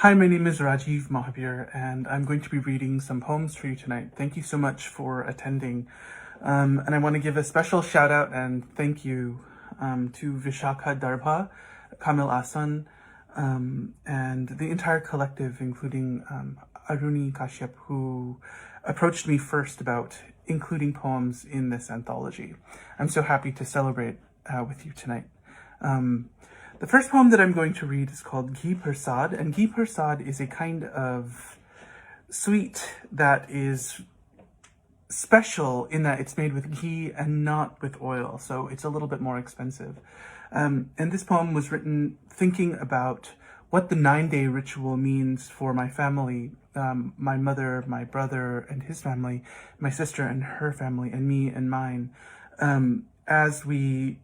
Hi, my name is Rajiv Mohabir, and I'm going to be reading some poems for you tonight. Thank you so much for attending. And I want to give a special shout out and thank you to Vishakha Darbha, Kamil Asan, and the entire collective, including Aruni Kashyap, who approached me first about including poems in this anthology. I'm so happy to celebrate with you tonight. The first poem that I'm going to read is called Ghee Persad, and Ghee Persad is a kind of sweet that is special in that it's made with ghee and not with oil, so it's a little bit more expensive. And this poem was written thinking about what the 9-day ritual means for my family, my mother, my brother and his family, my sister and her family, and me and mine, as we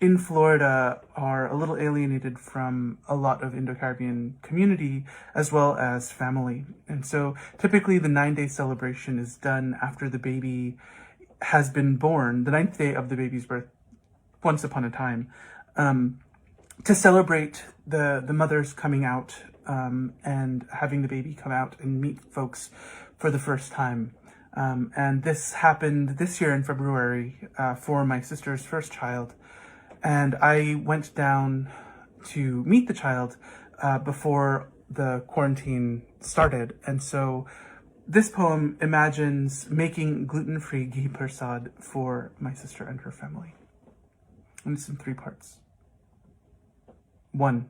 in Florida are a little alienated from a lot of Indo-Caribbean community as well as family. And so typically the 9-day celebration is done after the baby has been born, the 9th day of the baby's birth, once upon a time, to celebrate the mother's coming out and having the baby come out and meet folks for the first time. And this happened this year in February for my sister's first child. And I went down to meet the child before the quarantine started. And so this poem imagines making gluten-free Ghee Persad for my sister and her family. And it's in 3 parts. 1.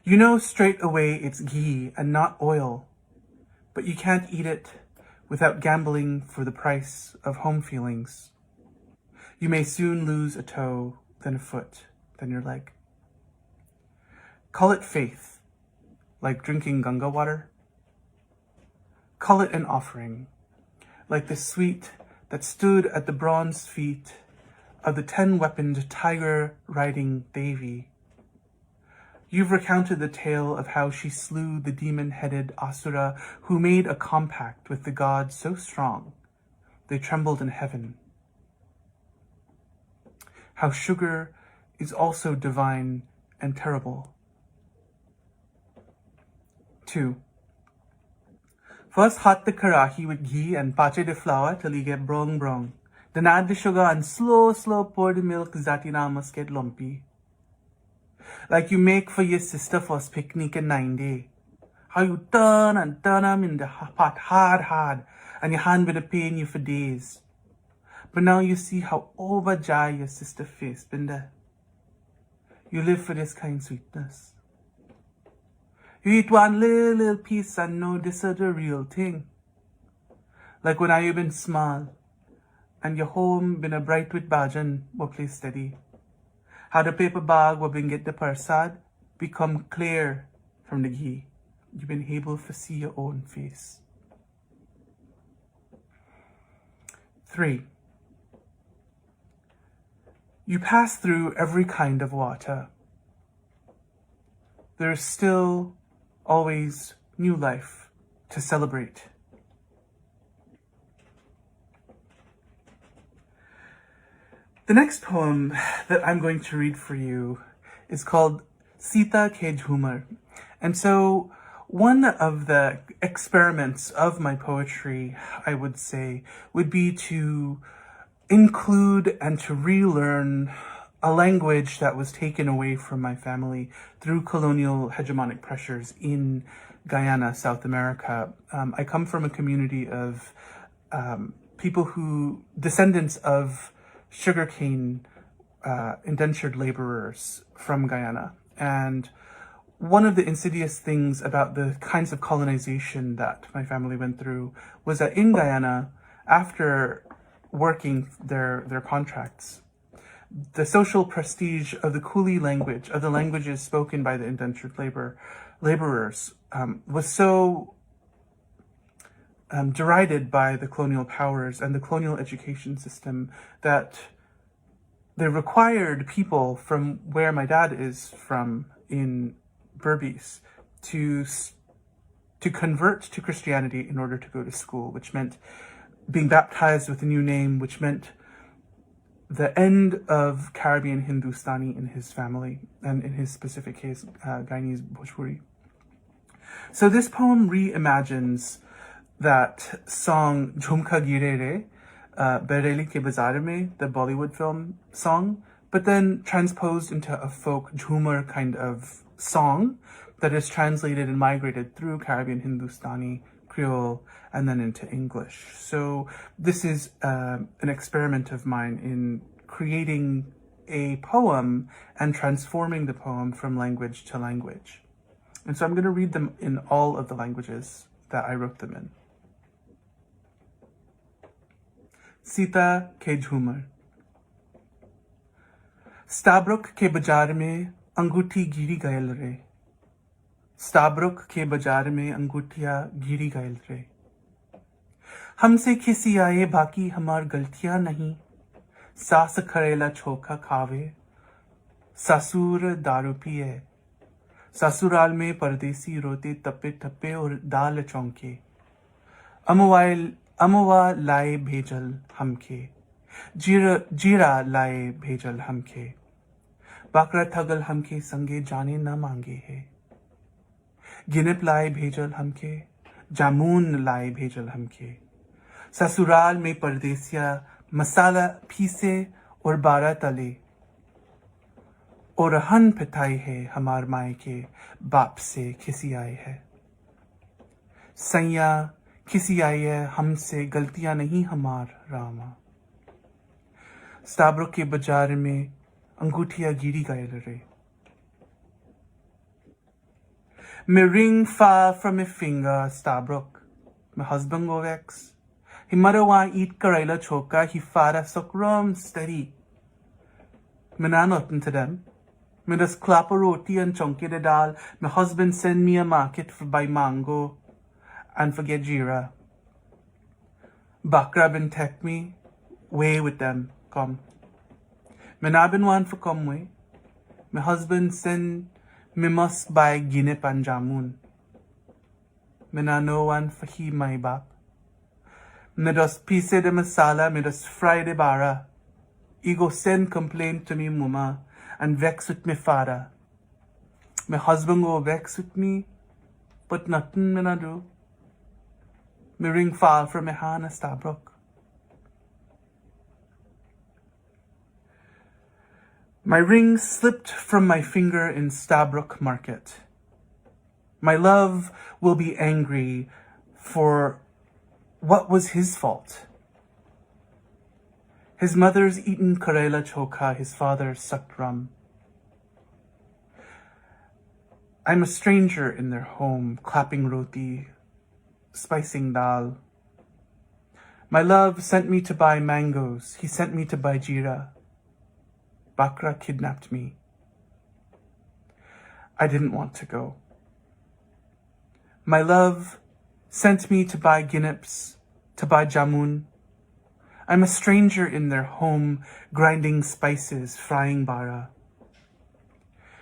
You know straight away it's ghee and not oil, but you can't eat it without gambling for the price of home feelings. You may soon lose a toe, then a foot, then your leg. Call it faith, like drinking Ganga water. Call it an offering, like the sweet that stood at the bronze feet of the 10-weaponed tiger-riding Devi. You've recounted the tale of how she slew the demon-headed Asura who made a compact with the gods so strong they trembled in heaven. How sugar is also divine and terrible. 2. First hot the karahi with ghee and pache the flour till you get brong brong. Then add the sugar and slow pour the milk zatina must get lumpy. Like you make for your sister first picnic in 9-day. How you turn and turn them in the pot hard, and your hand will pain you for days. But now you see how overjoyed your sister face been there. You live for this kind of sweetness. You eat one little piece and know this is the real thing. Like when you been small and your home been a bright with bajan or play steady. How the paper bag will been get the persad become clear from the ghee. You've been able to see your own face. 3. You pass through every kind of water. There's still always new life to celebrate. The next poem that I'm going to read for you is called Sita Ke Jhumar. And so one of the experiments of my poetry, I would say, would be to include and to relearn a language that was taken away from my family through colonial hegemonic pressures in Guyana, South America. I come from a community of people descendants of sugarcane indentured laborers from Guyana. And one of the insidious things about the kinds of colonization that my family went through was that in Guyana, after working their contracts, the social prestige of the Kuli language, of the languages spoken by the indentured laborers, was so derided by the colonial powers and the colonial education system that they required people from where my dad is from in Berbice to convert to Christianity in order to go to school, which meant being baptized with a new name, which meant the end of Caribbean Hindustani in his family, and in his specific case, Guyanese Bhojpuri. So this poem reimagines that song Jhumka Gire Re, Bereli Ke Bazaar Mein, the Bollywood film song, but then transposed into a folk jhumar kind of song that is translated and migrated through Caribbean Hindustani, Creole, and then into English. So this is an experiment of mine in creating a poem and transforming the poem from language to language. And so I'm going to read them in all of the languages that I wrote them in. Sita ke Jhumar. Stabruk ke bazaar mein अंगूठी गिरी गयल रे, स्टाब्रुक के बाजार में अंगूठियां गिरी गयल रे। हमसे खिसी आए बाकी हमार गलतियां नहीं, सास खरेला छोका खावे, ससुर दारू पिए, ससुराल में परदेसी रोते तप्पे तप्पे और दाल चौंके, अमुआ लाए भेजल हमके, जीरा लाए भेजल हमके, बाकरा थगल हमके संगे जाने न मांगे है, गिनप लाए भेजल हमके, जामुन लाए भेजल हमके, ससुराल में परदेसिया मसाला पीसे और बारा तले, और हन पिताई है हमार माए के बाप से खिसी आए है, सैया खिसी आई है हमसे गलतियां नहीं हमार रामा, स्टाब्रुक के बाजार में अंगूठियां गिरी गयल रे. My ring fell from my finger, Stabruk. My husband go vex. He mother want eat Karela choka, he father suck rum steady. Me na nothing to them. Me just clap a roti and chunky the dal. My husband send me a market for buy mango and forget jira. Bakra bin tek me, way with them, come. Me na bin want for come way. My husband send me must buy ginip and jamun. Me na no one for he my bap. Me just piece de masala, me just fry de bara. He go send complaint to me mama and vex with me father. My husband go vex with me, but nothing me na do. Me ring fall from me hand a Stabruk. My ring slipped from my finger in Stabruk market. My love will be angry for what was his fault. His mother's eaten Karela choka, his father sucked rum. I'm a stranger in their home, clapping roti, spicing dal. My love sent me to buy mangoes, he sent me to buy jira. Bakra kidnapped me. I didn't want to go. My love sent me to buy ginips, to buy jamun. I'm a stranger in their home, grinding spices, frying bara.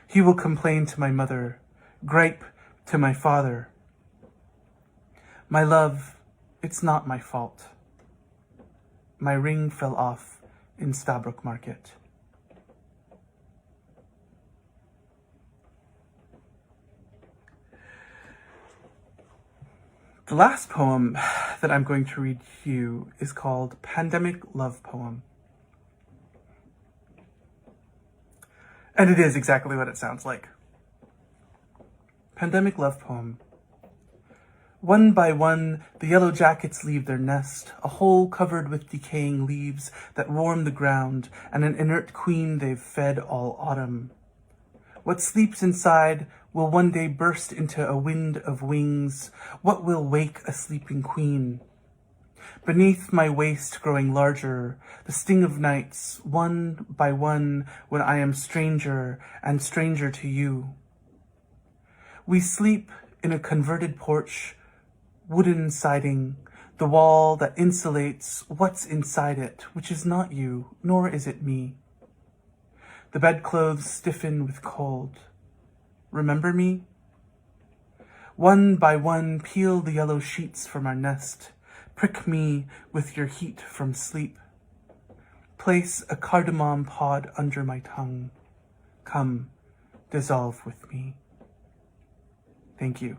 He will complain to my mother, gripe to my father. My love, it's not my fault. My ring fell off in Stabruk market. The last poem that I'm going to read to you is called Pandemic Love Poem. And it is exactly what it sounds like. Pandemic Love Poem. One by one, the yellow jackets leave their nest, a hole covered with decaying leaves that warm the ground, and an inert queen they've fed all autumn. What sleeps inside will one day burst into a wind of wings. What will wake a sleeping queen? Beneath my waist growing larger, the sting of nights, one by one, when I am stranger and stranger to you. We sleep in a converted porch, wooden siding, the wall that insulates what's inside it, which is not you, nor is it me. The bedclothes stiffen with cold. Remember me? One by one, peel the yellow sheets from our nest. Prick me with your heat from sleep. Place a cardamom pod under my tongue. Come, dissolve with me. Thank you.